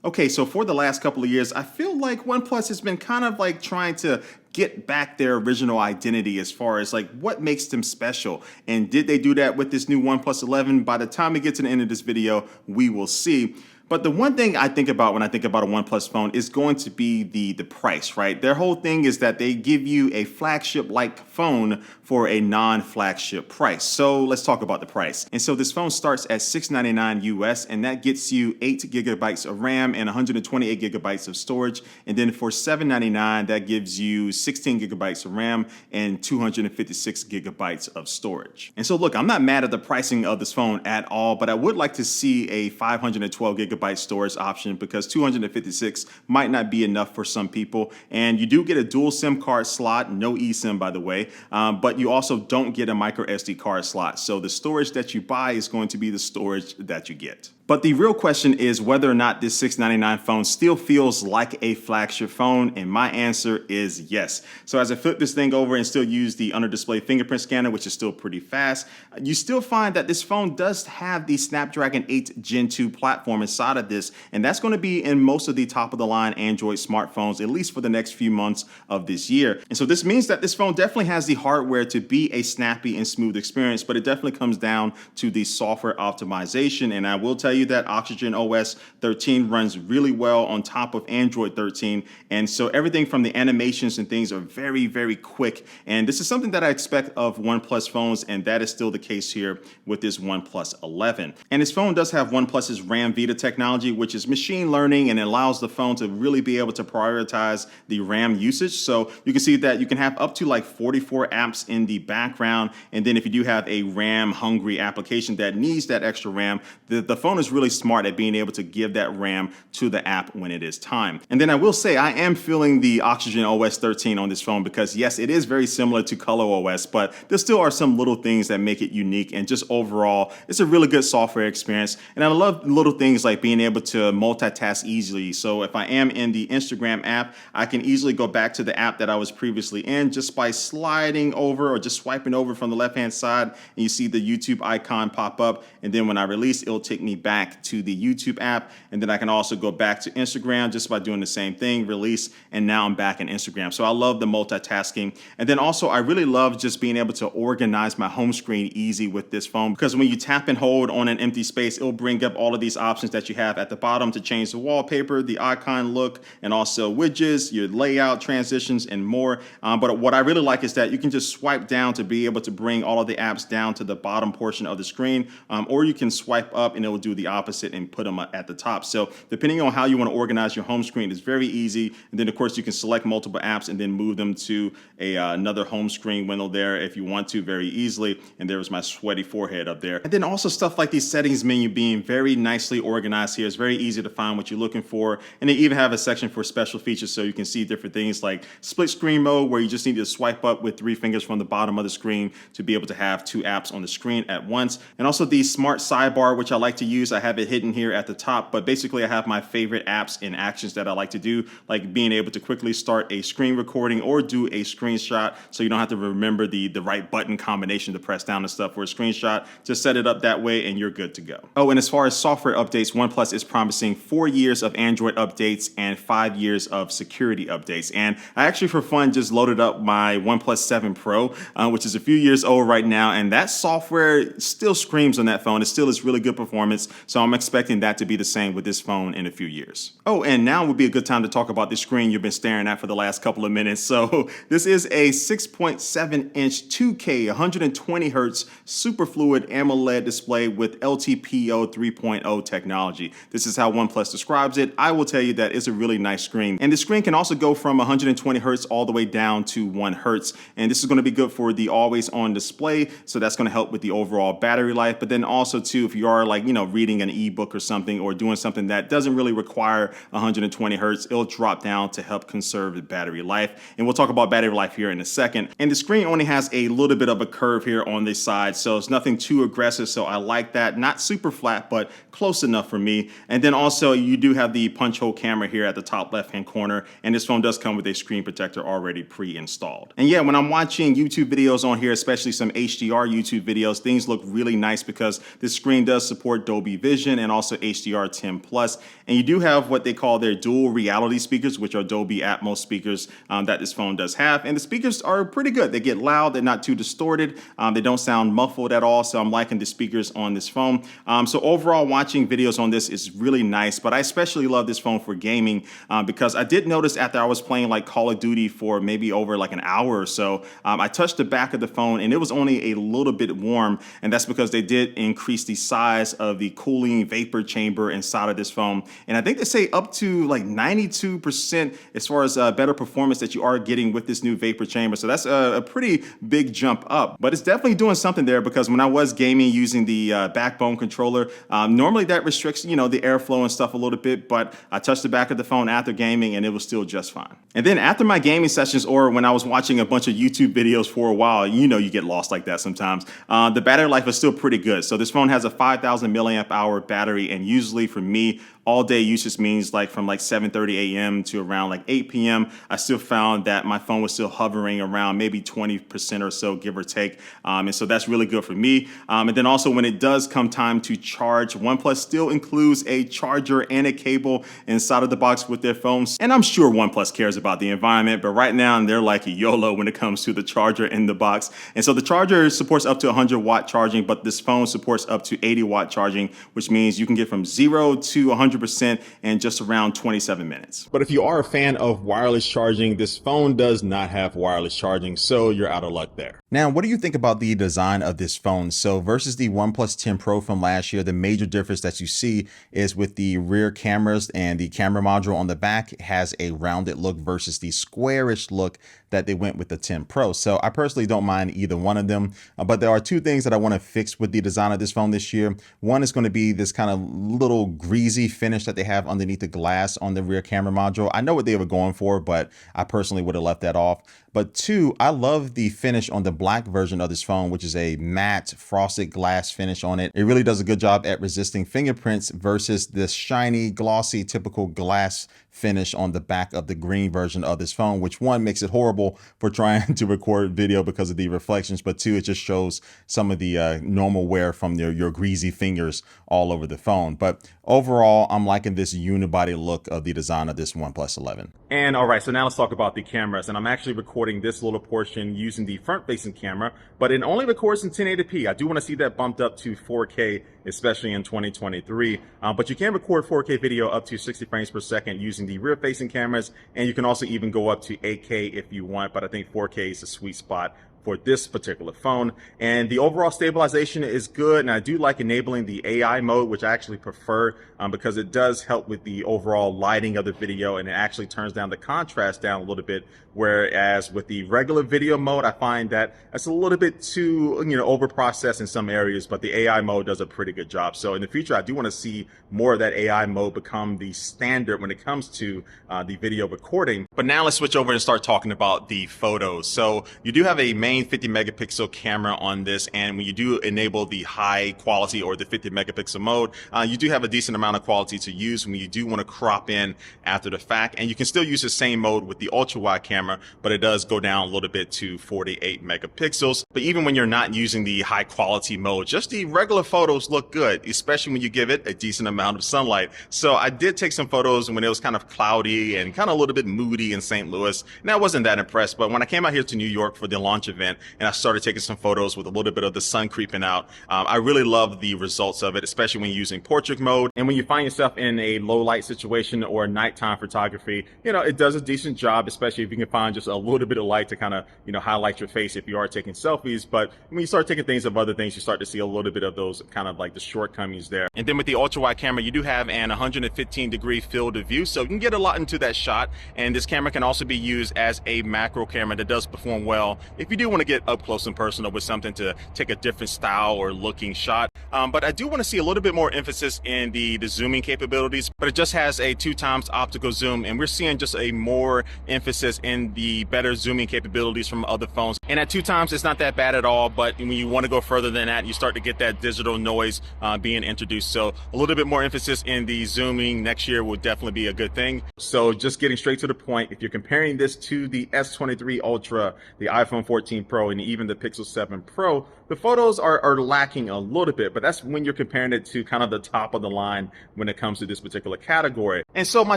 Okay, so for the last couple of years, I feel like OnePlus has been kind of like trying to get back their original identity as far as like what makes them special. And did they do that with this new OnePlus 11? By the time we get to the end of this video, we will see. But the one thing I think about when I think about a OnePlus phone is going to be the price, right? Their whole thing is that they give you a flagship-like phone for a non-flagship price. So let's talk about the price. And so this phone starts at $699 US, and that gets you 8 gigabytes of RAM and 128 gigabytes of storage. And then for $799, that gives you 16 gigabytes of RAM and 256 gigabytes of storage. And so look, I'm not mad at the pricing of this phone at all, but I would like to see a 512 gigabyte storage option because 256 might not be enough for some people. And you do get a dual SIM card slot, no eSIM by the way, but you also don't get a micro SD card slot. So the storage that you buy is going to be the storage that you get. But the real question is whether or not this $699 phone still feels like a flagship phone, and my answer is yes. So as I flip this thing over and still use the under display fingerprint scanner, which is still pretty fast, you still find that this phone does have the Snapdragon 8 Gen 2 platform inside of this, and that's going to be in most of the top of the line Android smartphones, at least for the next few months of this year. And so this means that this phone definitely has the hardware to be a snappy and smooth experience, but it definitely comes down to the software optimization. And I will tell you that Oxygen OS 13 runs really well on top of Android 13. And so everything from the animations and things are very, very quick. And this is something that I expect of OnePlus phones, and that is still the case here with this OnePlus 11. And this phone does have OnePlus's RAM Vita technology, which is machine learning, and it allows the phone to really be able to prioritize the RAM usage. So you can see that you can have up to like 44 apps in the background. And then if you do have a RAM hungry application that needs that extra RAM, the phone is really smart at being able to give that RAM to the app when it is time. And then I will say I am feeling the Oxygen OS 13 on this phone because yes, it is very similar to Color OS, but there still are some little things that make it unique, and just overall, it's a really good software experience. And I love little things like being able to multitask easily. So if I am in the Instagram app, I can easily go back to the app that I was previously in just by sliding over or just swiping over from the left-hand side, and you see the YouTube icon pop up. And then when I release, it'll take me back to the YouTube app. And then I can also go back to Instagram just by doing the same thing, release, and now I'm back in Instagram. So I love the multitasking. And then also I really love just being able to organize my home screen easy with this phone, because when you tap and hold on an empty space, it'll bring up all of these options that you have at the bottom to change the wallpaper, the icon look, and also widgets, your layout, transitions, and more. But what I really like is that you can just swipe down to be able to bring all of the apps down to the bottom portion of the screen, or you can swipe up and it will do the opposite and put them at the top. So depending on how you want to organize your home screen, it's very easy. And then of course you can select multiple apps and then move them to another home screen window there if you want to, very easily. And there's my sweaty forehead up there. And then also stuff like the settings menu being very nicely organized here. It's very easy to find what you're looking for. And they even have a section for special features, so you can see different things like split screen mode, where you just need to swipe up with 3 fingers from the bottom of the screen to be able to have 2 apps on the screen at once. And also the smart sidebar, which I like to use. I have it hidden here at the top, but basically I have my favorite apps and actions that I like to do, like being able to quickly start a screen recording or do a screenshot, so you don't have to remember the right button combination to press down and stuff for a screenshot. Just set it up that way and you're good to go. Oh, and as far as software updates, OnePlus is promising 4 years of Android updates and 5 years of security updates. And I actually, for fun, just loaded up my OnePlus 7 Pro, which is a few years old right now, and that software still screams on that phone. It still is really good performance, so I'm expecting that to be the same with this phone in a few years. Oh, and now would be a good time to talk about the screen you've been staring at for the last couple of minutes. So this is a 6.7-inch 2K 120 hertz super fluid AMOLED display with LTPO 3.0 technology. This is how OnePlus describes it. I will tell you that it's a really nice screen. And the screen can also go from 120 hertz all the way down to 1 hertz. And this is going to be good for the always on display. So that's going to help with the overall battery life. But then also too, if you are like, reading an ebook or something, or doing something that doesn't really require 120 hertz, it'll drop down to help conserve the battery life. And we'll talk about battery life here in a second. And the screen only has a little bit of a curve here on this side, so it's nothing too aggressive. So I like that. Not super flat, but close enough for me. And then also you do have the punch hole camera here at the top left-hand corner. And this phone does come with a screen protector already pre-installed. And yeah, when I'm watching YouTube videos on here, especially some HDR YouTube videos, things look really nice because this screen does support Dolby Vision and also HDR10 Plus. And you do have what they call their dual reality speakers, which are Dolby Atmos speakers that this phone does have. And the speakers are pretty good. They get loud, they're not too distorted, they don't sound muffled at all. So I'm liking the speakers on this phone. So overall, watching videos on this is really nice, but I especially love this phone for gaming because I did notice after I was playing like Call of Duty for maybe over like an hour or so, I touched the back of the phone and it was only a little bit warm, and that's because they did increase the size of the cooling vapor chamber inside of this phone. And I think they say up to like 92% as far as better performance that you are getting with this new vapor chamber. So that's a pretty big jump up, but it's definitely doing something there because when I was gaming using the backbone controller, normally that restricts, the airflow and stuff a little bit, but I touched the back of the phone after gaming and it was still just fine. And then after my gaming sessions or when I was watching a bunch of YouTube videos for a while, you get lost like that sometimes, the battery life is still pretty good. So this phone has a 5,000 milliamp hour battery, and usually for me, all day usage means like from like 7:30 a.m. to around like 8 p.m. I still found that my phone was still hovering around maybe 20% or so, give or take. And so that's really good for me. And then also when it does come time to charge, OnePlus still includes a charger and a cable inside of the box with their phones. And I'm sure OnePlus cares about the environment, but right now they're like a YOLO when it comes to the charger in the box. And so the charger supports up to 100-watt charging, but this phone supports up to 80-watt charging, which means you can get from 0 to 100% in just around 27 minutes. But if you are a fan of wireless charging, this phone does not have wireless charging, so you're out of luck there. Now, what do you think about the design of this phone? So versus the OnePlus 10 Pro from last year, the major difference that you see is with the rear cameras, and the camera module on the back has a rounded look versus the squarish look that they went with the 10 Pro. So I personally don't mind either one of them, but there are two things that I want to fix with the design of this phone this year. One is going to be this kind of little greasy finish that they have underneath the glass on the rear camera module. I know what they were going for, but I personally would have left that off. But two, I love the finish on the black version of this phone, which is a matte frosted glass finish on it. It really does a good job at resisting fingerprints versus this shiny, glossy, typical glass finish on the back of the green version of this phone, which one makes it horrible for trying to record video because of the reflections, but two, it just shows some of the normal wear from your greasy fingers all over the phone. But overall, I'm liking this unibody look of the design of this OnePlus 11. And all right, so now let's talk about the cameras. And I'm actually recording this little portion using the front-facing camera, but it only records in 1080p. I do want to see that bumped up to 4K, especially in 2023. But you can record 4K video up to 60 frames per second using the rear-facing cameras, and you can also even go up to 8K if you want, but I think 4K is a sweet spot for this particular phone. And the overall stabilization is good, and I do like enabling the AI mode, which I actually prefer because it does help with the overall lighting of the video, and it actually turns down the contrast down a little bit, whereas with the regular video mode, I find that it's a little bit too over processed in some areas, but the AI mode does a pretty good job. So in the future, I do want to see more of that AI mode become the standard when it comes to the video recording. But now let's switch over and start talking about the photos. So you do have a main 50 megapixel camera on this, and when you do enable the high quality or the 50 megapixel mode, you do have a decent amount of quality to use when you do want to crop in after the fact. And you can still use the same mode with the ultra wide camera, but it does go down a little bit to 48 megapixels. But even when you're not using the high quality mode, just the regular photos look good, especially when you give it a decent amount of sunlight. So I did take some photos when it was kind of cloudy and kind of a little bit moody in St. Louis, and I wasn't that impressed. But when I came out here to New York for the launch event and I started taking some photos with a little bit of the sun creeping out, I really love the results of it, especially when you're using portrait mode. And when you find yourself in a low light situation or nighttime photography, it does a decent job, especially if you can find just a little bit of light to kind of, highlight your face if you are taking selfies. But when you start taking things of other things, you start to see a little bit of those kind of like the shortcomings there. And then with the ultra wide camera, you do have an 115-degree field of view, so you can get a lot into that shot. And this camera can also be used as a macro camera that does perform well if you do want to get up close and personal with something to take a different style or looking shot. But I do want to see a little bit more emphasis in the zooming capabilities, but it just has a 2x optical zoom, and we're seeing just a more emphasis in the better zooming capabilities from other phones. And at 2x, it's not that bad at all, but when you want to go further than that, you start to get that digital noise being introduced. So a little bit more emphasis in the zooming next year will definitely be a good thing. So just getting straight to the point, if you're comparing this to the S23 Ultra, the iPhone 14 17 Pro and even the Pixel 7 Pro, the photos are lacking a little bit, but that's when you're comparing it to kind of the top of the line when it comes to this particular category. And so my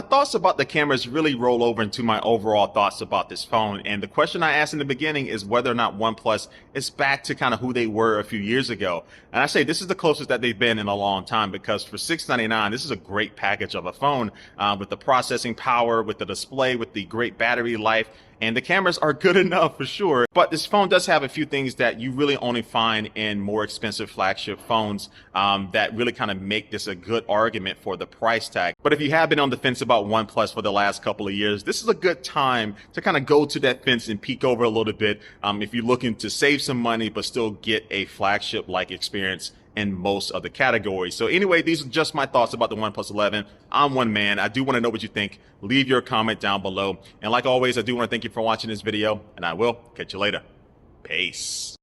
thoughts about the cameras really roll over into my overall thoughts about this phone. And the question I asked in the beginning is whether or not OnePlus is back to kind of who they were a few years ago. And I say this is the closest that they've been in a long time, because for $699, this is a great package of a phone with the processing power, with the display, with the great battery life. And the cameras are good enough for sure. But this phone does have a few things that you really only find in more expensive flagship phones that really kind of make this a good argument for the price tag. But if you have been on the fence about OnePlus for the last couple of years, this is a good time to kind of go to that fence and peek over a little bit if you're looking to save some money but still get a flagship-like experience in most of the categories. So anyway, these are just my thoughts about the OnePlus 11. I'm one man. I do want to know what you think. Leave your comment down below. And like always, I do want to thank you for watching this video, and I will catch you later. Peace.